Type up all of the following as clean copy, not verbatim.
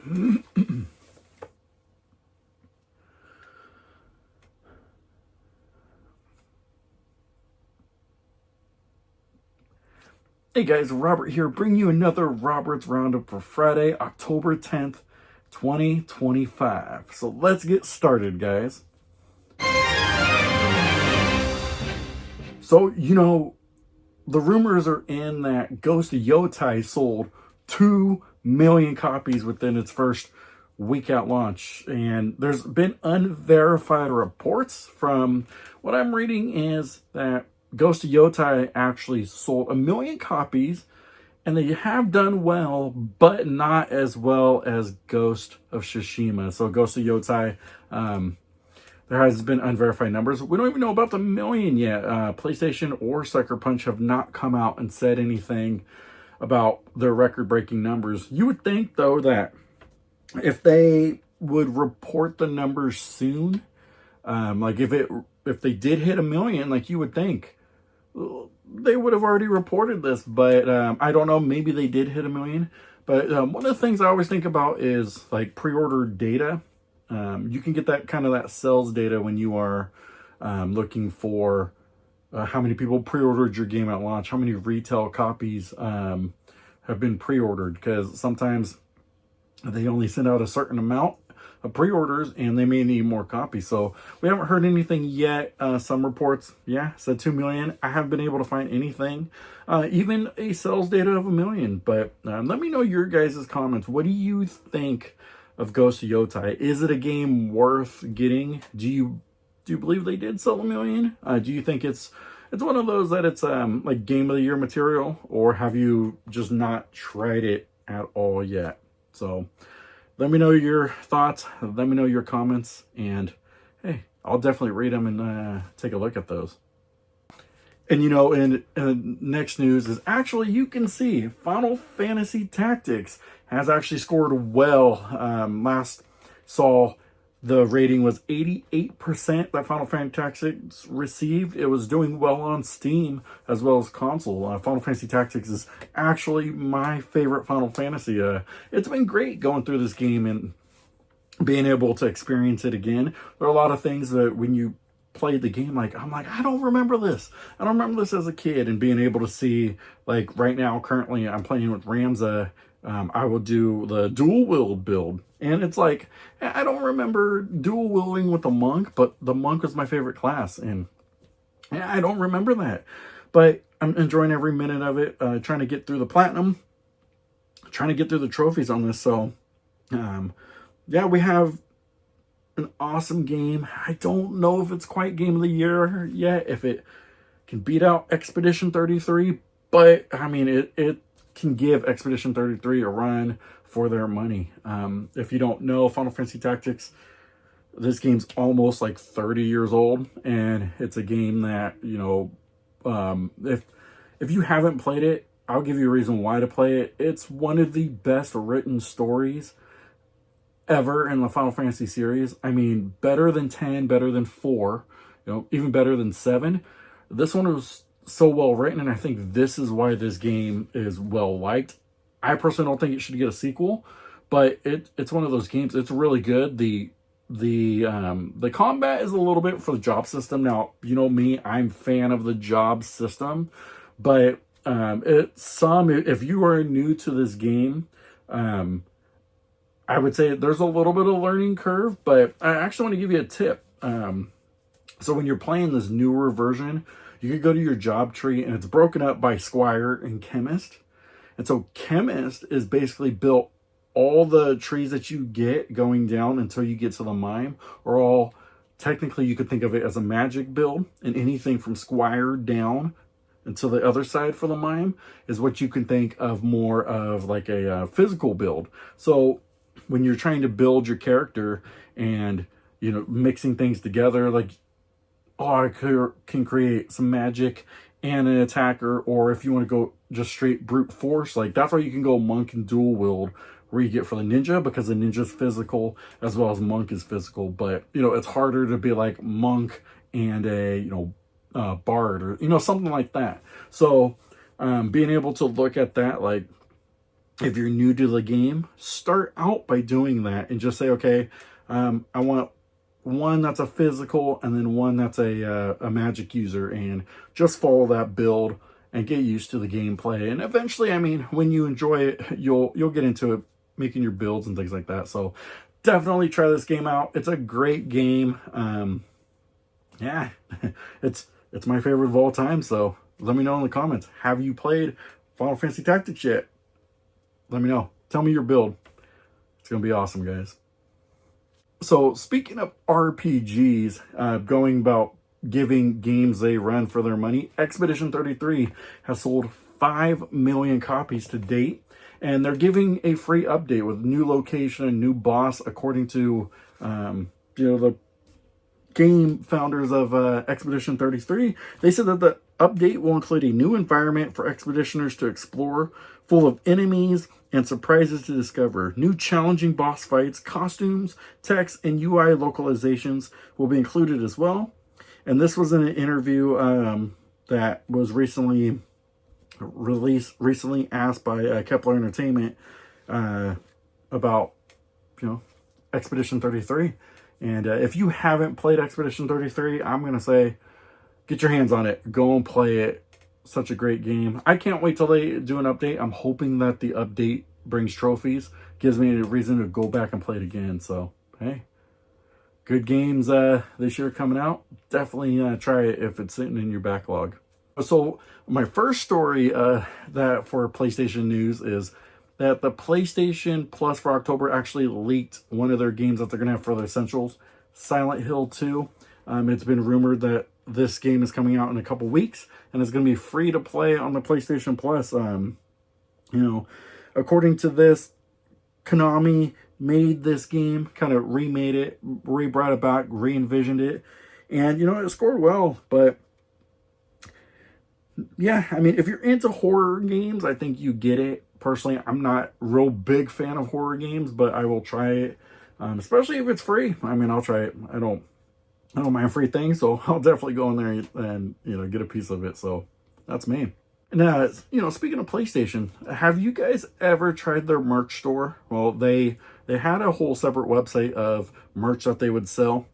Hey guys, Robert here, bringing you another Robert's Roundup for Friday, October 10th, 2025. So let's get started, guys. So, the rumors are in that Ghost of Yotei sold 2 million copies within its first week at launch. And there's been unverified reports from what I'm reading is that Ghost of Yotei actually sold 1 million copies, and they have done well, but not as well as Ghost of Tsushima. So Ghost of Yotei, there has been unverified numbers. We don't even know about the million yet. PlayStation or Sucker Punch have not come out and said anything about their record-breaking numbers. You would think, though, that if they would report the numbers soon, like if they did hit 1 million, like you would think, they would have already reported this, but I don't know. Maybe they did hit 1 million. But one of the things I always think about is like pre-order data. You can get that sales data when you are looking for how many people pre-ordered your game at launch, how many retail copies have been pre-ordered, because sometimes they only send out a certain amount of pre-orders and they may need more copies. So we haven't heard anything yet. Some reports, said 2 million. I haven't been able to find anything, even a sales data of 1 million. But let me know your guys' comments. What do you think of Ghost of Yotei? Is it a game worth getting? Do you believe they did sell 1 million? Do you think it's one of those that it's like game of the year material, or have you just not tried it at all yet? So let me know your thoughts. Let me know your comments. And hey, I'll definitely read them and take a look at those. And in next news is actually, you can see Final Fantasy Tactics has actually scored well. Last saw the rating was 88% that Final Fantasy Tactics received. It was doing well on Steam as well as console. Final Fantasy Tactics is actually my favorite Final Fantasy. It's been great going through this game and being able to experience it again. There are a lot of things that when you played the game, I'm like, I don't remember this. I don't remember this as a kid, and being able to see, like right now, currently I'm playing with Ramza. I will do the dual wield build, and it's like, I don't remember dual wielding with the monk, but the monk was my favorite class, and I don't remember that. But I'm enjoying every minute of it, trying to get through the platinum, trying to get through the trophies on this. So we have an awesome game. I don't know if it's quite game of the year yet, if it can beat out Expedition 33, but I mean, it can give Expedition 33 a run for their money. If you don't know Final Fantasy Tactics, this game's almost like 30 years old, and it's a game that, if you haven't played it, I'll give you a reason why to play it. It's one of the best written stories ever in the Final Fantasy series. I mean, better than 10, better than 4, even better than 7. This one was so well written, and I think this is why this game is well liked. I personally don't think it should get a sequel, but it's one of those games. It's really good. The combat is a little bit for the job system. Now, me, I'm a fan of the job system, but if you are new to this game, I would say there's a little bit of learning curve, but I actually want to give you a tip. So when you're playing this newer version, you could go to your job tree, and it's broken up by Squire and Chemist. And so Chemist is basically built all the trees that you get going down until you get to the mime, or all, technically you could think of it as a magic build, and anything from Squire down until the other side for the mime is what you can think of more of like a physical build. So when you're trying to build your character and, mixing things together, like, I can create some magic and an attacker, or if you want to go just straight brute force, like that's why you can go monk and dual wield, where you get for the ninja, because the ninja's physical as well as monk is physical. But it's harder to be like monk and a bard, or something like that. So being able to look at that, like, if you're new to the game, start out by doing that and just say, okay, I want one that's a physical and then one that's a magic user, and just follow that build and get used to the gameplay. And eventually, I mean, when you enjoy it, you'll get into it, making your builds and things like that. So definitely try this game out. It's a great game. Yeah, it's my favorite of all time. So let me know in the comments. Have you played Final Fantasy Tactics yet? Let me know. Tell me your build. It's going to be awesome, guys. So speaking of RPGs, going about giving games a run for their money, Expedition 33 has sold 5 million copies to date, and they're giving a free update with new location and new boss, according to the game founders of Expedition 33. They said that the update will include a new environment for expeditioners to explore, full of enemies and surprises to discover. New challenging boss fights, costumes, text, and UI localizations will be included as well. And this was in an interview that was recently asked by Kepler Entertainment about, Expedition 33. And if you haven't played Expedition 33, I'm going to say, get your hands on it. Go and play it. Such a great game. I can't wait till they do an update. I'm hoping that the update brings trophies, gives me a reason to go back and play it again. So, hey, good games this year coming out. Definitely try it if it's sitting in your backlog. So, my first story that for PlayStation news is that the PlayStation Plus for October actually leaked one of their games that they're going to have for their Essentials, Silent Hill 2. It's been rumored that this game is coming out in a couple weeks, and it's going to be free to play on the PlayStation Plus. According to this, Konami made this game, kind of remade it, brought it back, re-envisioned it, and, it scored well. But, yeah, I mean, if you're into horror games, I think you get it. Personally, I'm not a real big fan of horror games, but I will try it, especially if it's free. I mean, I'll try it. I don't mind free things, so I'll definitely go in there and get a piece of it. So that's me. Now, speaking of PlayStation, have you guys ever tried their merch store? Well, they had a whole separate website of merch that they would sell.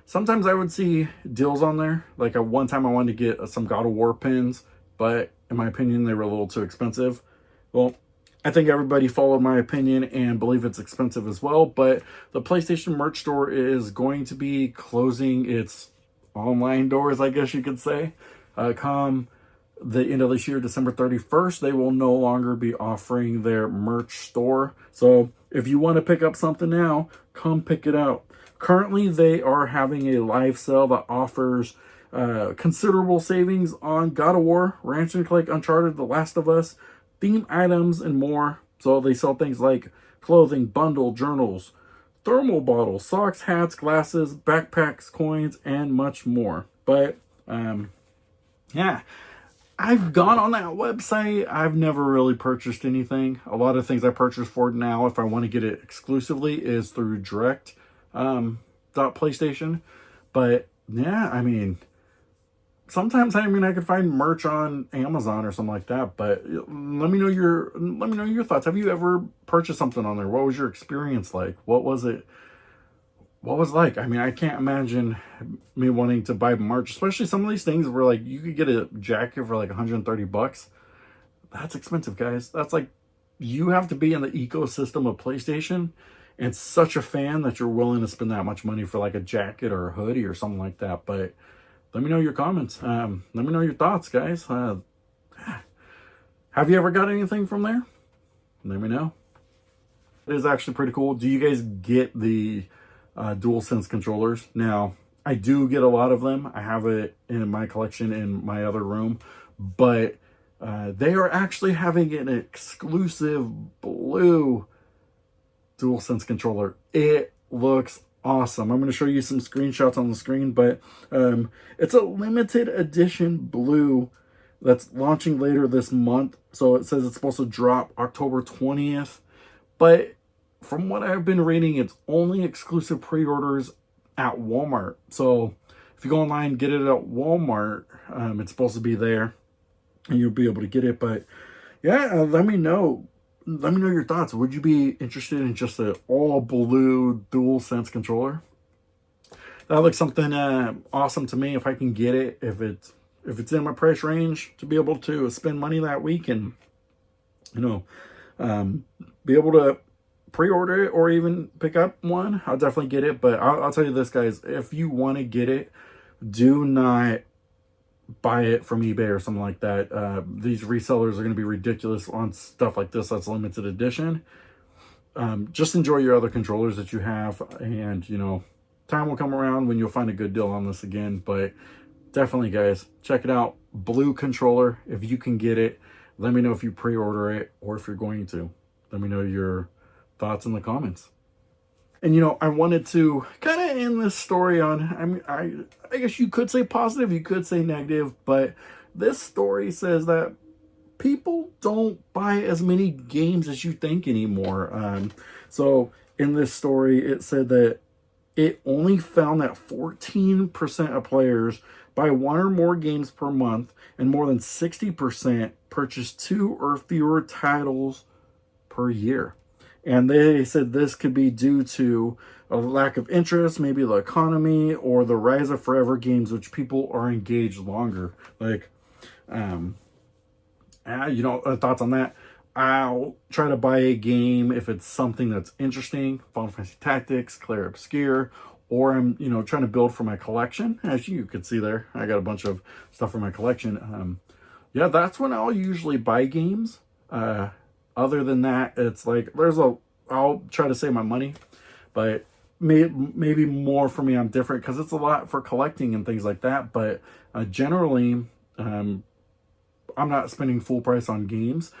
Sometimes I would see deals on there. Like at one time I wanted to get some God of War pins, but in my opinion, they were a little too expensive. Well, I think everybody followed my opinion and believe it's expensive as well, but the PlayStation merch store is going to be closing its online doors, I guess you could say. Come the end of this year, December 31st, they will no longer be offering their merch store. So if you want to pick up something now, come pick it up. Currently, they are having a live sale that offers considerable savings on God of War, Ratchet & Clank, Uncharted, The Last of Us, theme items, and more. So they sell things like clothing, bundle, journals, thermal bottles, socks, hats, glasses, backpacks, coins, and much more. But, yeah, I've gone on that website. I've never really purchased anything. A lot of things I purchase for now, if I want to get it exclusively, is through direct .PlayStation. But, yeah, I mean, sometimes I could find merch on Amazon or something like that. But let me know your thoughts. Have you ever purchased something on there? What was your experience like? What was it like? I mean, I can't imagine me wanting to buy merch, especially some of these things where like you could get a jacket for like $130. That's expensive, guys. That's like, you have to be in the ecosystem of PlayStation and such a fan that you're willing to spend that much money for like a jacket or a hoodie or something like that. But let me know your comments. Let me know your thoughts, guys. Have you ever got anything from there? Let me know. It is actually pretty cool. Do you guys get the DualSense controllers? Now, I do get a lot of them. I have it in my collection in my other room. But they are actually having an exclusive blue DualSense controller. It looks awesome. I'm going to show you some screenshots on the screen, but it's a limited edition blue that's launching later this month. So it says it's supposed to drop October 20th, but from what I've been reading, it's only exclusive pre-orders at Walmart. So if you go online, get it at Walmart, it's supposed to be there and you'll be able to get it. But yeah, let me know. let me know your thoughts. Would you be interested in just an all blue DualSense controller? That looks something awesome to me if I can get it, if it's in my price range, to be able to spend money that week and, you know, be able to pre-order it or even pick up one. I'll definitely get it. But I'll tell you this, guys, if you want to get it, do not buy it from eBay or something like that. These resellers are going to be ridiculous on stuff like this that's limited edition. Just enjoy your other controllers that you have, and, you know, time will come around when you'll find a good deal on this again. But definitely, guys, check it out. Blue controller, if you can get it. Let me know if you pre-order it or if you're going to. Let me know your thoughts in the comments. And, you know, I wanted to kind of end this story on, I guess you could say positive, you could say negative, but this story says that people don't buy as many games as you think anymore. So in this story, it said that it only found that 14% of players buy one or more games per month, and more than 60% purchase 2 or fewer titles per year. And they said this could be due to a lack of interest, maybe the economy, or the rise of forever games, which people are engaged longer. Like, you know, thoughts on that? I'll try to buy a game if it's something that's interesting, Final Fantasy Tactics, Clair Obscur, or I'm, you know, trying to build for my collection. As you could see there, I got a bunch of stuff for my collection. Yeah, that's when I'll usually buy games. Other than that, it's like I'll try to save my money, but maybe more for me, I'm different because it's a lot for collecting and things like that. But generally, I'm not spending full price on games.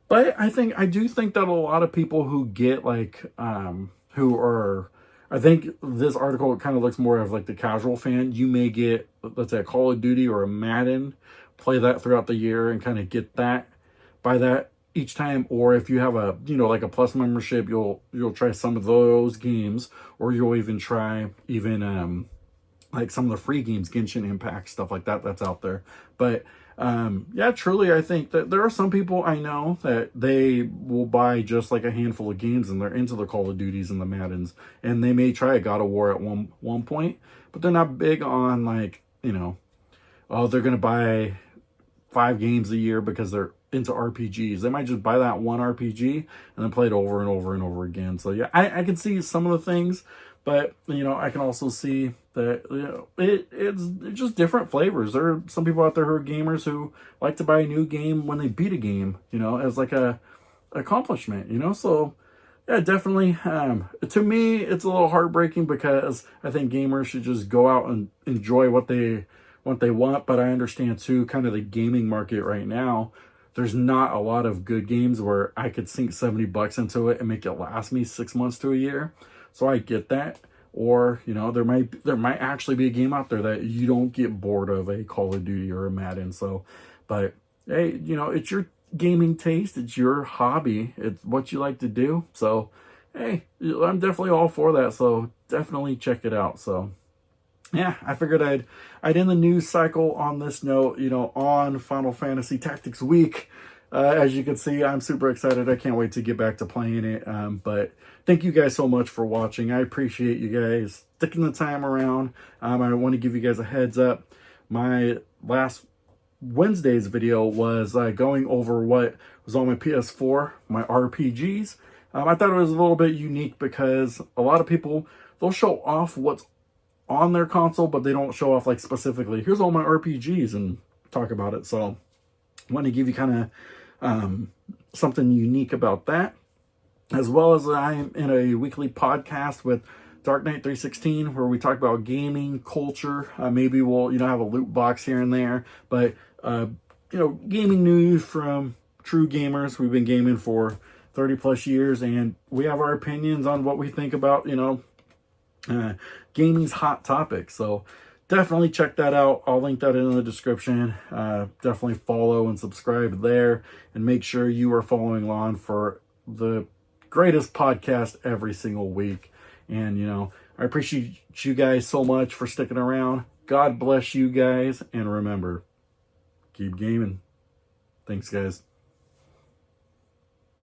But I do think that a lot of people who get like, who are, I think this article kind of looks more of like the casual fan. You may get, let's say, a Call of Duty or a Madden, play that throughout the year and kind of get that, buy that each time. Or if you have a, you know, like a Plus membership, you'll try some of those games, or you'll even try like some of the free games, Genshin Impact, stuff like that that's out there. But yeah, truly, I think that there are some people I know that they will buy just like a handful of games and they're into the Call of Duties and the Maddens, and they may try a God of War at one point, but they're not big on, like, you know, oh, they're going to buy 5 games a year because they're into RPGs. They might just buy that one RPG and then play it over and over and over again. So yeah, I can see some of the things, but, you know, I can also see that, you know, it's just different flavors. There are some people out there who are gamers who like to buy a new game when they beat a game, you know, as like a accomplishment, you know. So yeah, definitely. To me, it's a little heartbreaking because I think gamers should just go out and enjoy what they want. But I understand too, kind of the gaming market right now. There's not a lot of good games where I could sink $70 into it and make it last me 6 months to a year. So I get that. Or, you know, there might actually be a game out there that you don't get bored of, a Call of Duty or a Madden. So, but hey, you know, it's your gaming taste, it's your hobby, it's what you like to do. So, hey, I'm definitely all for that. So definitely check it out. So yeah, I figured I'd end the news cycle on this note, you know, on Final Fantasy Tactics Week. As you can see, I'm super excited. I can't wait to get back to playing it. But thank you guys so much for watching. I appreciate you guys sticking the time around. I want to give you guys a heads up. My last Wednesday's video was going over what was on my PS4, my RPGs. I thought it was a little bit unique because a lot of people, they'll show off what's on their console, but they don't show off like specifically, here's all my RPGs, and talk about it. So I want to give you kind of something unique about that, as well as I'm in a weekly podcast with Dark Knight 316 where we talk about gaming culture. Maybe we'll, you know, have a loot box here and there, but you know, gaming news from true gamers. We've been gaming for 30 plus years, and we have our opinions on what we think about, you know, gaming's hot topics. So definitely check that out. I'll link that in the description. Definitely follow and subscribe there, and make sure you are following along for the greatest podcast every single week. And, you know, I appreciate you guys so much for sticking around. God bless you guys, and remember, keep gaming. Thanks, guys.